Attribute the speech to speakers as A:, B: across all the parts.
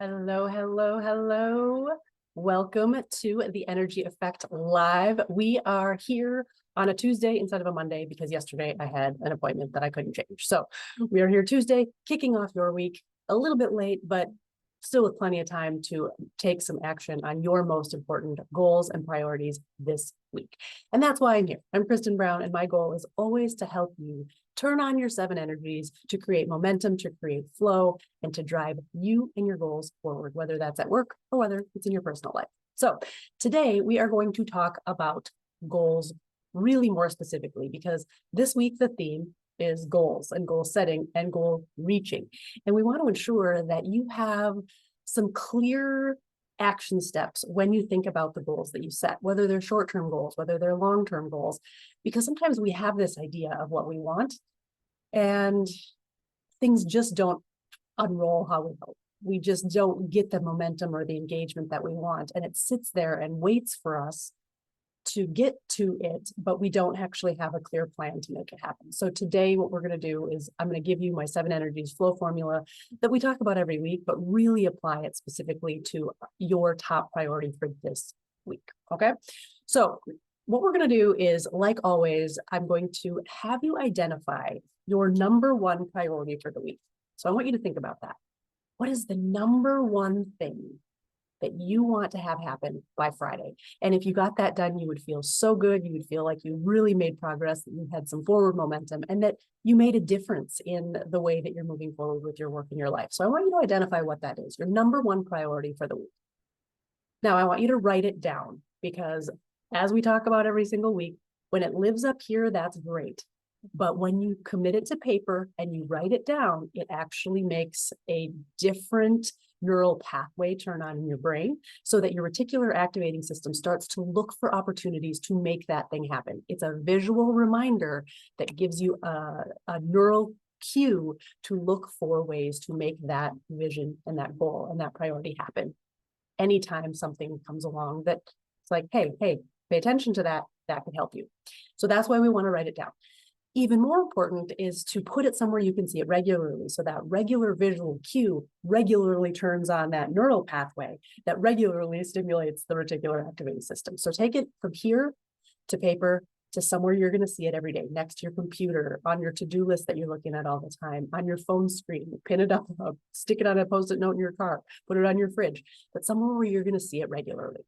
A: Hello, hello, hello. Welcome to the Energy Effect Live. We are here on a Tuesday instead of a Monday because yesterday I had an appointment that I couldn't change. So we are here Tuesday, kicking off your week a little bit late, but still with plenty of time to take some action on your most important goals and priorities this week. And that's why I'm here. I'm Kristen Brown, and my goal is always to help you turn on your 7 energies to create momentum, to create flow, and to drive you and your goals forward, whether that's at work or whether it's in your personal life. So today we are going to talk about goals really more specifically, because this week the theme is goals and goal setting and goal reaching. And we want to ensure that you have some clear action steps when you think about the goals that you set, whether they're short-term goals, whether they're long-term goals, because sometimes we have this idea of what we want and things just don't unroll how we hope. We just don't get the momentum or the engagement that we want. And it sits there and waits for us to get to it, but we don't actually have a clear plan to make it happen. So today, what we're going to do is I'm going to give you my 7 energies flow formula that we talk about every week, but really apply it specifically to your top priority for this week. Okay. So what we're going to do is, like always, I'm going to have you identify your number 1 priority for the week. So I want you to think about that. What is the number 1 thing that you want to have happen by Friday? And if you got that done, you would feel so good. You would feel like you really made progress, that you had some forward momentum, and that you made a difference in the way that you're moving forward with your work and your life. So I want you to identify what that is, your number 1 priority for the week. Now, I want you to write it down, because as we talk about every single week, when it lives up here, that's great. But when you commit it to paper and you write it down, it actually makes a different neural pathway turn on in your brain, so that your reticular activating system starts to look for opportunities to make that thing happen. It's a visual reminder that gives you a neural cue to look for ways to make that vision and that goal and that priority happen. Anytime something comes along that it's like, hey, pay attention to that, that could help you. So that's why we want to write it down. Even more important is to put it somewhere you can see it regularly, so that regular visual cue regularly turns on that neural pathway that regularly stimulates the reticular activating system. So take it from here to paper to somewhere you're going to see it every day, next to your computer, on your to-do list that you're looking at all the time, on your phone screen, pin it up, stick it on a Post-it note in your car, put it on your fridge, but somewhere where you're going to see it regularly.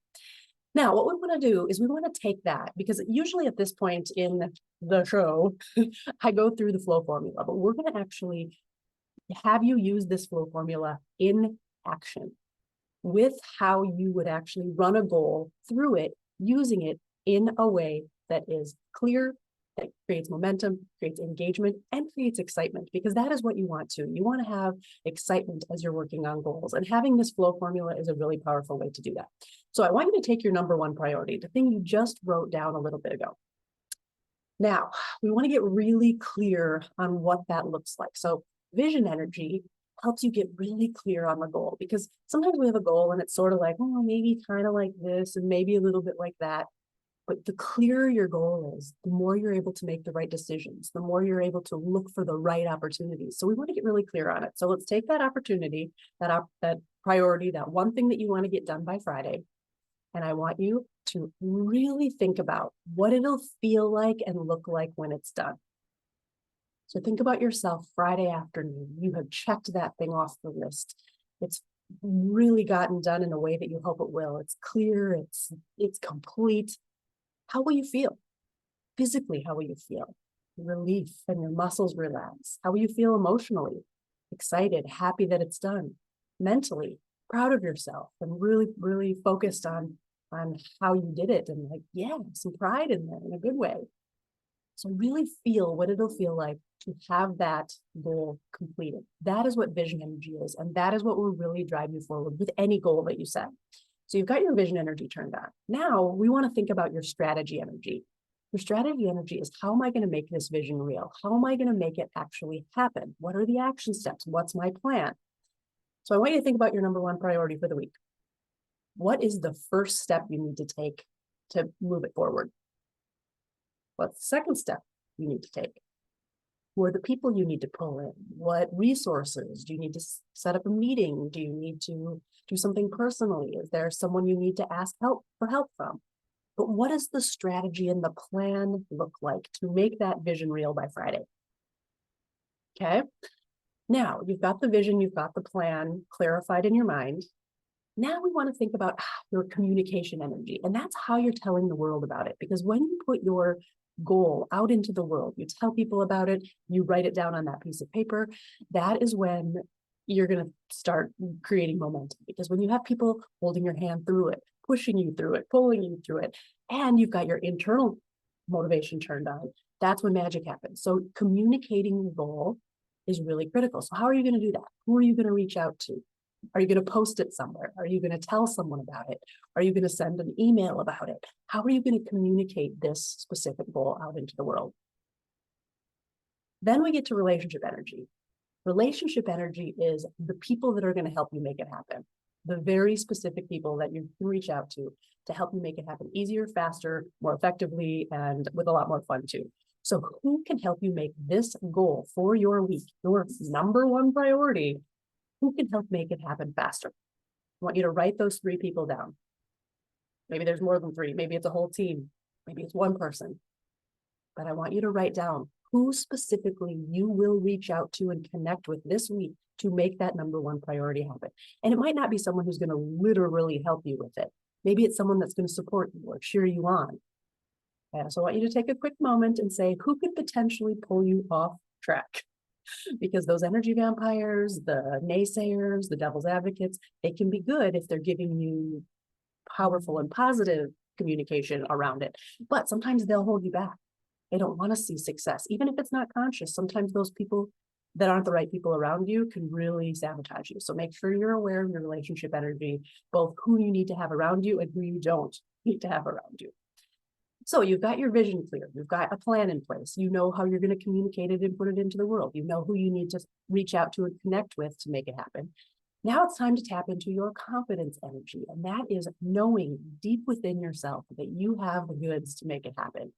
A: Now, what we want to do is we want to take that, because usually at this point in the show, I go through the flow formula, but we're going to actually have you use this flow formula in action with how you would actually run a goal through it, using it in a way that is clear, that creates momentum, creates engagement, and creates excitement, because that is what you want to. You want to have excitement as you're working on goals, and having this flow formula is a really powerful way to do that. So I want you to take your number 1 priority, the thing you just wrote down a little bit ago. Now, we want to get really clear on what that looks like. So vision energy helps you get really clear on the goal, because sometimes we have a goal and it's sort of like, oh, maybe kind of like this and maybe a little bit like that. But the clearer your goal is, the more you're able to make the right decisions, the more you're able to look for the right opportunities. So we want to get really clear on it. So let's take that opportunity, that priority, that one thing that you want to get done by Friday. And I want you to really think about what it'll feel like and look like when it's done. So think about yourself Friday afternoon. You have checked that thing off the list. It's really gotten done in a way that you hope it will. It's clear, it's complete. How will you feel? Physically, how will you feel? Relief, and your muscles relax. How will you feel emotionally? Excited, happy that it's done. Mentally, proud of yourself and really, really focused on how you did it, and like, yeah, some pride in there in a good way. So really feel what it'll feel like to have that goal completed. That is what vision energy is, and that is what will really drive you forward with any goal that you set. So you've got your vision energy turned on. Now we want to think about your strategy energy. Your strategy energy is, how am I going to make this vision real? How am I going to make it actually happen? What are the action steps? What's my plan? So I want you to think about your number 1 priority for the week. What is the first step you need to take to move it forward? What's the second step you need to take? Who are the people you need to pull in? What resources? Do you need to set up a meeting? Do you need to do something personally? Is there someone you need to ask help from? But what does the strategy and the plan look like to make that vision real by Friday? Okay. Now you've got the vision, you've got the plan clarified in your mind. Now we want to think about your communication energy, and that's how you're telling the world about it. Because when you put your goal out into the world, you tell people about it, you write it down on that piece of paper, that is when you're going to start creating momentum. Because when you have people holding your hand through it, pushing you through it, pulling you through it, and you've got your internal motivation turned on, that's when magic happens. So communicating the goal is really critical. So how are you going to do that? Who are you going to reach out to? Are you going to post it somewhere? Are you going to tell someone about it? Are you going to send an email about it? How are you going to communicate this specific goal out into the world? Then we get to relationship energy. Relationship energy is the people that are going to help you make it happen. The very specific people that you can reach out to help you make it happen easier, faster, more effectively, and with a lot more fun too. So who can help you make this goal for your week, your number one priority? Who can help make it happen faster? I want you to write those 3 people down. Maybe there's more than 3. Maybe it's a whole team. Maybe it's one person. But I want you to write down who specifically you will reach out to and connect with this week to make that number one priority happen. And it might not be someone who's going to literally help you with it. Maybe it's someone that's going to support you or cheer you on. So I want you to take a quick moment and say, who could potentially pull you off track? Because those energy vampires, the naysayers, the devil's advocates, they can be good if they're giving you powerful and positive communication around it. But sometimes they'll hold you back. They don't want to see success, even if it's not conscious. Sometimes those people that aren't the right people around you can really sabotage you. So make sure you're aware of your relationship energy, both who you need to have around you and who you don't need to have around you. So you've got your vision clear. You've got a plan in place. You know how you're going to communicate it and put it into the world. You know who you need to reach out to and connect with to make it happen. Now it's time to tap into your confidence energy. And that is knowing deep within yourself that you have the goods to make it happen,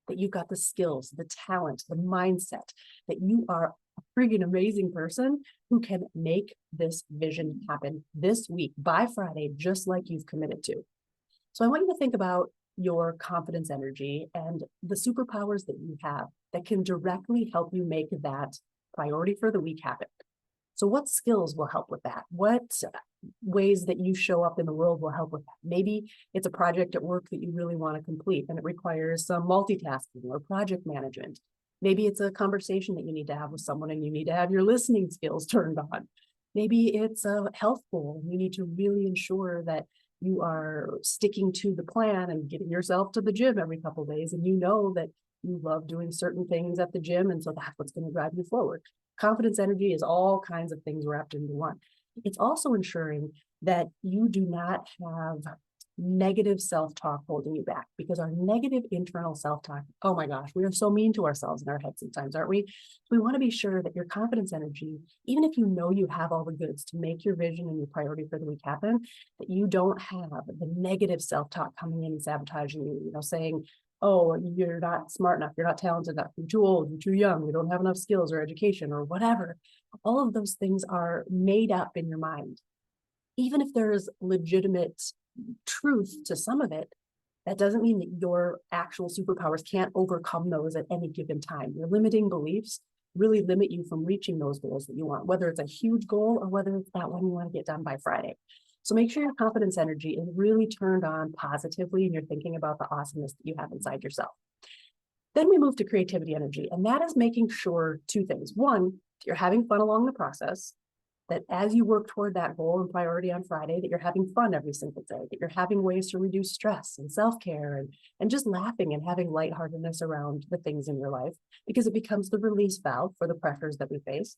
A: that you've got the skills, the talent, the mindset, that you are a friggin' amazing person who can make this vision happen this week by Friday, just like you've committed to. So I want you to think about your confidence energy and the superpowers that you have that can directly help you make that priority for the week happen. So what skills will help with that? What ways that you show up in the world will help with that? Maybe it's a project at work that you really want to complete and it requires some multitasking or project management. Maybe it's a conversation that you need to have with someone and you need to have your listening skills turned on. Maybe it's a health goal and you need to really ensure that you are sticking to the plan and getting yourself to the gym every couple of days. And you know that you love doing certain things at the gym. And so that's what's going to drive you forward. Confidence energy is all kinds of things wrapped into one. It's also ensuring that you do not have negative self-talk holding you back, because our negative internal self-talk, oh my gosh, we are so mean to ourselves in our heads sometimes, aren't we? We want to be sure that your confidence energy, even if you know you have all the goods to make your vision and your priority for the week happen, that you don't have the negative self-talk coming in and sabotaging you, saying, oh, you're not smart enough, you're not talented enough, you're too old, you're too young, you don't have enough skills or education or whatever. All of those things are made up in your mind. Even if there's legitimate truth to some of it, that doesn't mean that your actual superpowers can't overcome those at any given time. Your limiting beliefs really limit you from reaching those goals that you want, whether it's a huge goal or whether it's that one you want to get done by Friday. So make sure your confidence energy is really turned on positively and you're thinking about the awesomeness that you have inside yourself. Then we move to creativity energy, and that is making sure 2 things. One, you're having fun along the process, that as you work toward that goal and priority on Friday, that you're having fun every single day, that you're having ways to reduce stress and self-care and just laughing and having lightheartedness around the things in your life, because it becomes the release valve for the pressures that we face.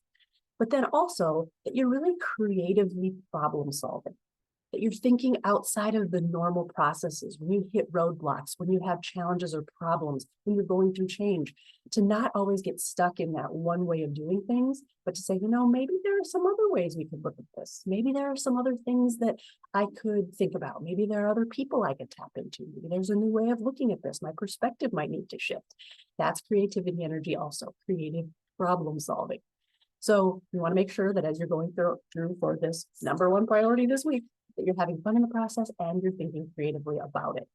A: But then also that you're really creatively problem solving, that you're thinking outside of the normal processes when you hit roadblocks, when you have challenges or problems, when you're going through change, to not always get stuck in that one way of doing things, but to say, maybe there are some other ways we could look at this. Maybe there are some other things that I could think about. Maybe there are other people I could tap into. Maybe there's a new way of looking at this. My perspective might need to shift. That's creativity energy also, creative problem solving. So you want to make sure that as you're going through for this number one priority this week, that you're having fun in the process and you're thinking creatively about it.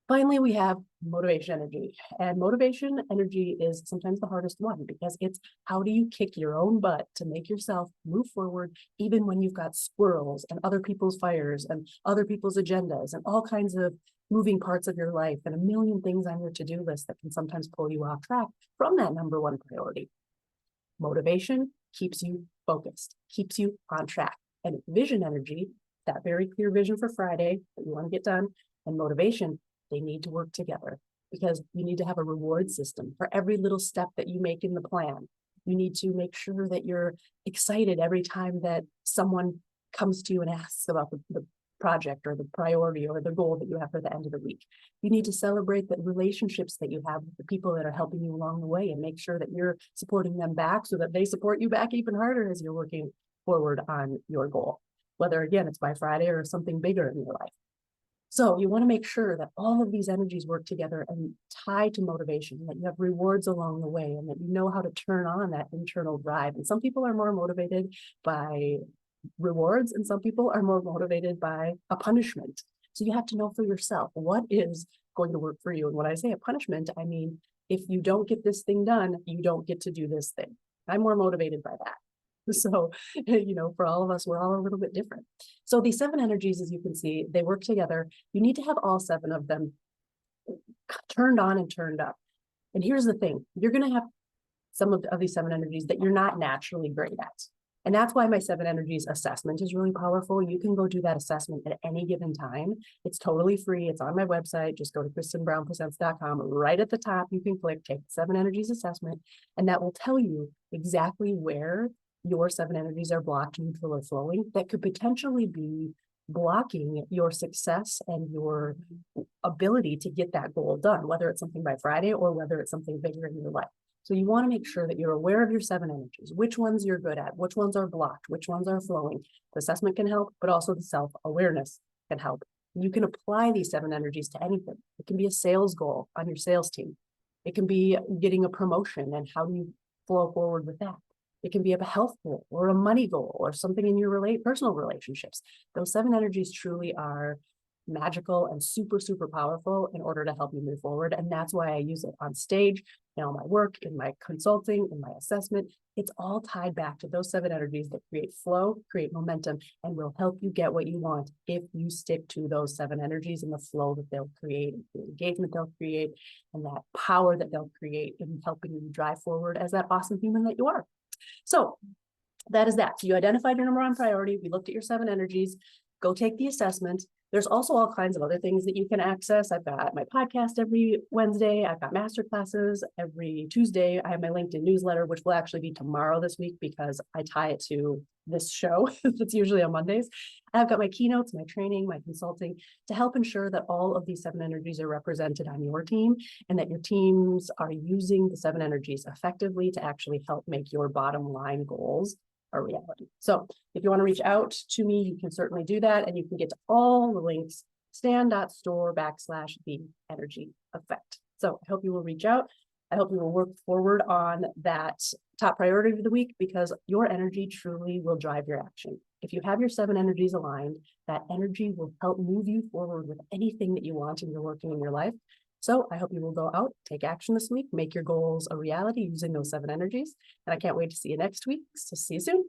A: Finally, we have motivation energy, and motivation energy is sometimes the hardest one because it's how do you kick your own butt to make yourself move forward even when you've got squirrels and other people's fires and other people's agendas and all kinds of moving parts of your life and a million things on your to-do list that can sometimes pull you off track from that number one priority. Motivation keeps you focused, keeps you on track. And vision energy, that very clear vision for Friday that you want to get done, and motivation, they need to work together because you need to have a reward system for every little step that you make in the plan. You need to make sure that you're excited every time that someone comes to you and asks about the project or the priority or the goal that you have for the end of the week. You need to celebrate the relationships that you have with the people that are helping you along the way and make sure that you're supporting them back so that they support you back even harder as you're working forward on your goal, whether again, it's by Friday or something bigger in your life. So you want to make sure that all of these energies work together and tie to motivation, that you have rewards along the way and that you know how to turn on that internal drive. And some people are more motivated by rewards and some people are more motivated by a punishment. So you have to know for yourself what is going to work for you. And when I say a punishment, I mean, if you don't get this thing done, you don't get to do this thing. I'm more motivated by that. So, for all of us, we're all a little bit different. So these 7 energies, as you can see, they work together. You need to have all 7 of them turned on and turned up. And here's the thing, you're going to have some of these 7 energies that you're not naturally great at. And that's why my 7 energies assessment is really powerful. You can go do that assessment at any given time. It's totally free. It's on my website. Just go to KristenBrownPresents.com. Right at the top, you can click take the 7 energies assessment, and that will tell you exactly where your 7 energies are blocked, neutral, or flowing that could potentially be blocking your success and your ability to get that goal done, whether it's something by Friday or whether it's something bigger in your life. So you want to make sure that you're aware of your 7 energies, which ones you're good at, which ones are blocked, which ones are flowing. The assessment can help, but also the self-awareness can help. You can apply these 7 energies to anything. It can be a sales goal on your sales team. It can be getting a promotion and how do you flow forward with that. It can be a health goal or a money goal or something in your personal relationships. Those 7 energies truly are magical and super, super powerful in order to help you move forward. And that's why I use it on stage, in all my work, in my consulting, in my assessment. It's all tied back to those 7 energies that create flow, create momentum, and will help you get what you want if you stick to those 7 energies and the flow that they'll create, the engagement they'll create, and that power that they'll create in helping you drive forward as that awesome human that you are. So that is that. So you identified your number 1 priority. We looked at your 7 energies. Go take the assessment. There's also all kinds of other things that you can access. I've got my podcast every Wednesday. I've got Masterclasses every Tuesday. I have my LinkedIn newsletter, which will actually be tomorrow this week because I tie it to this show that's usually on Mondays. I've got my keynotes, my training, my consulting to help ensure that all of these 7 energies are represented on your team and that your teams are using the 7 energies effectively to actually help make your bottom line goals a reality. So if you want to reach out to me, you can certainly do that. And you can get to all the links, stan.store/the energy effect. So I hope you will reach out. I hope you will work forward on that top priority of the week because your energy truly will drive your action. If you have your 7 energies aligned, that energy will help move you forward with anything that you want and you're working in your life. So I hope you will go out, take action this week, make your goals a reality using those 7 energies. And I can't wait to see you next week. So see you soon.